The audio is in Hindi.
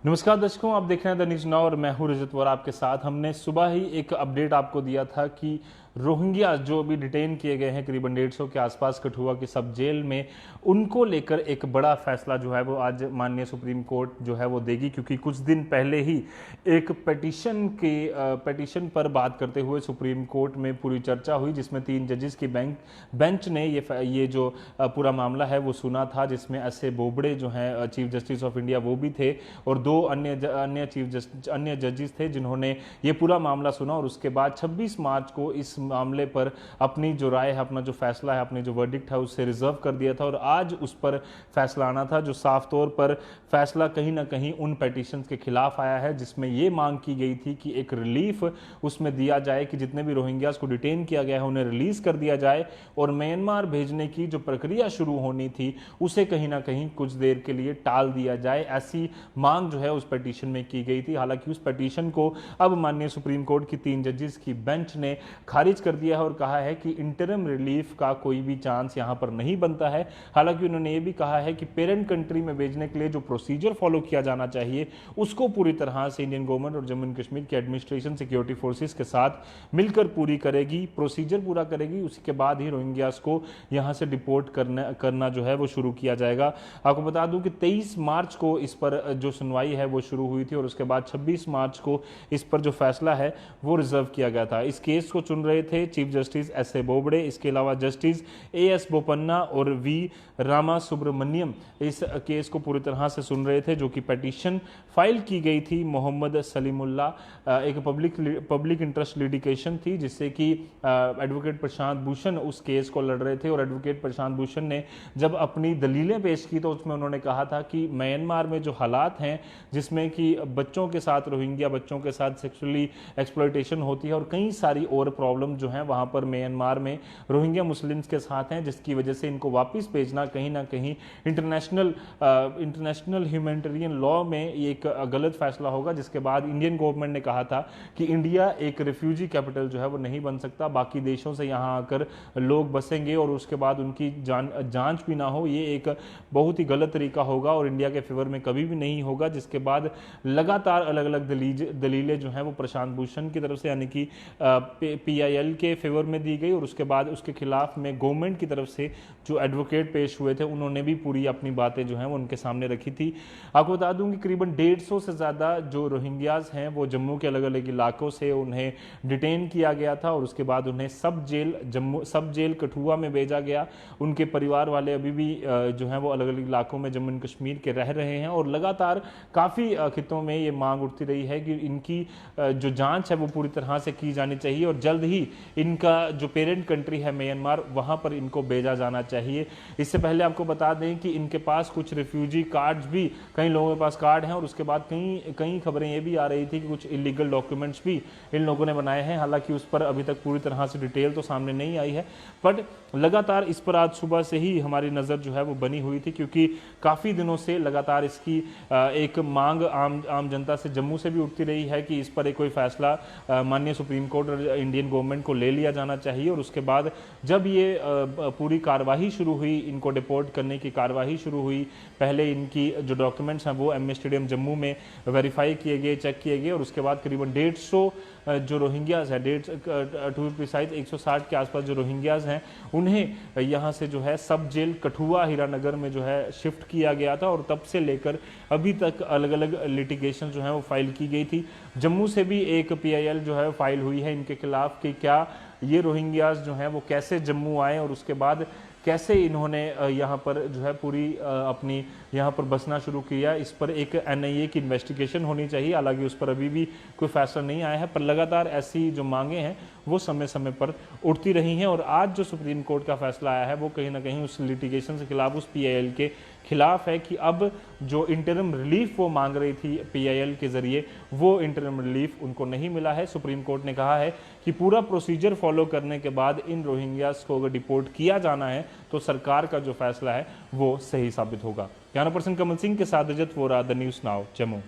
नमस्कार दर्शकों, आप देख रहे हैं द न्यूज़ नाउ और मैं हूं रजत वोरा आपके साथ। हमने सुबह ही एक अपडेट आपको दिया था कि रोहिंग्या जो अभी डिटेन किए गए हैं करीबन 150 के आसपास कठुआ की सब जेल में, उनको लेकर एक बड़ा फैसला जो है वो आज माननीय सुप्रीम कोर्ट जो है वो देगी। क्योंकि कुछ दिन पहले ही एक पेटिशन पर बात करते हुए सुप्रीम कोर्ट में पूरी चर्चा हुई, जिसमें 3 जजेस की बेंच ने ये जो पूरा मामला है वो सुना था, जिसमें एस.ए. बोबड़े जो हैं चीफ जस्टिस ऑफ इंडिया वो भी थे और 2 अन्य जजेस थे जिन्होंने ये पूरा मामला सुना। और उसके बाद 26 मार्च को इस मामले पर अपनी जो राय है, अपना जो फैसला है, अपनी जो वर्डिक्ट है उससे रिजर्व कर दिया था। और आज उस पर फैसला आना था, जो साफ तौर पर फैसला कहीं ना कहीं उन पेटिशंस के खिलाफ आया है, जिसमें ये मांग की गई थी कि एक रिलीफ उसमें दिया जाए कि जितने भी रोहिंग्यास को डिटेन किया गया है उन्हें रिलीज कर दिया जाए और म्यांमार भेजने की जो प्रक्रिया शुरू होनी थी उसे कहीं ना कहीं कुछ देर के लिए टाल दिया जाए। ऐसी मांग जो है उस पिटीशन में की गई थी। हालांकि उस पिटीशन को अब माननीय सुप्रीम कोर्ट की 3 जजेस की बेंच ने खारिज कर दिया है और कहा है कि इंटरिम रिलीफ का कोई भी चांस यहां पर नहीं बनता है। हालांकि उन्होंने ये भी कहा है कि पेरेंट कंट्री में भेजने के लिए जो प्रोसीजर फॉलो किया जाना चाहिए उसको पूरी तरह से इंडियन गवर्नमेंट और जम्मू एंड कश्मीर की एडमिनिस्ट्रेशन सिक्योरिटी फोर्सेस के साथ मिलकर पूरी करेगी, प्रोसीजर पूरा करेगी। उसी के बाद ही रोहिंग्यास को यहां से डिपोर्ट करना जो है वो शुरू किया जाएगा। आपको बता दूं कि 23 मार्च को इस पर जो सुनवाई है वो शुरू हुई थी और उसके बाद 26 मार्च को इस पर जो फैसला है वो रिजर्व किया गया था। इस केस को चुन रहे थे चीफ जस्टिस एस.ए. बोबड़े, इसके अलावा जस्टिस ए.एस. बोपन्ना और वी रामा सुब्रमण्यम इस केस को पूरी तरह से सुन रहे थे, जो कि पिटीशन फाइल की गई थी मोहम्मद सलीमुल्ला, एक पब्लिक इंटरेस्ट लिटिगेशन थी जिससे कि एडवोकेट प्रशांत भूषण उस केस को लड़ रहे थे। और एडवोकेट प्रशांत भूषण ने जब अपनी दलीलें पेश की तो उसमें उन्होंने कहा था कि म्यांमार में जो हालात हैं जिसमें कि बच्चों के साथ, रोहिंग्या बच्चों के साथ सेक्सुअली एक्सप्लॉयटेशन होती है और कई सारी और प्रॉब्लम जो हैं वहां पर म्यांमार में रोहिंग्या मुस्लिम्स के साथ हैं, जिसकी वजह से इनको वापस भेजना कहीं ना कहीं इंटरनेशनल ह्यूमैनिटेरियन लॉ में एक गलत फैसला होगा। जिसके बाद इंडियन गवर्नमेंट ने कहा था कि इंडिया एक रिफ्यूजी कैपिटल जो है वो नहीं बन सकता, बाकी देशों से यहाँ आकर लोग बसेंगे और उसके बाद उनकी जांच भी ना हो, ये एक बहुत ही गलत तरीका होगा और इंडिया के फेवर में कभी भी नहीं होगा। जिसके बाद लगातार अलग अलग दलीलें जो हैं वो प्रशांत भूषण की तरफ से यानी कि PIL के फेवर में दी गई और उसके बाद उसके खिलाफ में गवर्नमेंट की तरफ से जो एडवोकेट पेश हुए थे उन्होंने भी पूरी अपनी बातें जो हैं वो उनके सामने रखी थी। आपको बता दूं कि करीबन 150 से ज़्यादा जो रोहिंग्यास हैं वो जम्मू के अलग अलग इलाकों से उन्हें डिटेन किया गया था और उसके बाद उन्हें सब जेल कठुआ में भेजा गया। उनके परिवार वाले अभी भी जो हैं वो अलग अलग इलाकों में जम्मू एंड कश्मीर के रह रहे हैं और लगातार काफ़ी खितों में ये मांग उठती रही है कि इनकी जो जांच है वो पूरी तरह से की जानी चाहिए और जल्द ही इनका जो पेरेंट कंट्री है म्यांमार वहां पर इनको भेजा जाना चाहिए। इससे पहले आपको बता दें कि इनके पास कुछ रिफ्यूजी कार्ड्स भी, कई लोगों के पास कार्ड हैं और उसके बाद कई खबरें ये भी आ रही थी कि कुछ इलीगल डॉक्यूमेंट्स भी इन लोगों ने बनाए हैं। हालांकि उस पर अभी तक पूरी तरह से डिटेल तो सामने नहीं आई है, बट लगातार इस पर आज सुबह से ही हमारी नज़र जो है वो बनी हुई थी, क्योंकि काफ़ी दिनों से लगातार इसकी एक मांग आम जनता से, जम्मू से भी उठती रही है कि इस पर एक कोई फैसला माननीय सुप्रीम कोर्ट और इंडियन गवर्नमेंट को ले लिया जाना चाहिए। और उसके बाद जब ये पूरी कार्रवाई शुरू हुई, इनको डिपोर्ट करने की कार्रवाई शुरू हुई, पहले इनकी जो डॉक्यूमेंट्स हैं वो एमए स्टेडियम जम्मू में वेरीफाई किए गए, चेक किए गए और उसके बाद करीबन 150 जो रोहिंग्यास है, 160 के आसपास जो रोहिंग्यास हैं उन्हें यहाँ से जो है सब जेल कठुआ हीरानगर में जो है शिफ्ट किया गया था और तब से लेकर अभी तक अलग अलग लिटिगेशन जो है वो फाइल की गई थी। जम्मू से भी एक PIL जो है फाइल हुई है इनके खिलाफ कि क्या ये रोहिंग्यास जो हैं वो कैसे जम्मू आए और उसके बाद कैसे इन्होंने यहाँ पर जो है पूरी अपनी यहाँ पर बसना शुरू किया। इस पर एक NIA की इन्वेस्टिगेशन होनी चाहिए। हालांकि उस पर अभी भी कोई फैसला नहीं आया है, पर लगातार ऐसी जो मांगे हैं वो समय समय पर उठती रही हैं और आज जो सुप्रीम कोर्ट का फैसला आया है वो कहीं ना कहीं उस लिटिगेशन के खिलाफ, उस PIL के खिलाफ है कि अब जो इंटरिम रिलीफ वो मांग रही थी PIL के जरिए, वो इंटरिम रिलीफ उनको नहीं मिला है। सुप्रीम कोर्ट ने कहा है कि पूरा प्रोसीजर फॉलो करने के बाद इन रोहिंग्यास को अगर डिपोर्ट किया जाना है तो सरकार का जो फैसला है वो सही साबित होगा। कैमरा पर्सन कमल सिंह के साथ Rajat Vora, the news now, Jammu.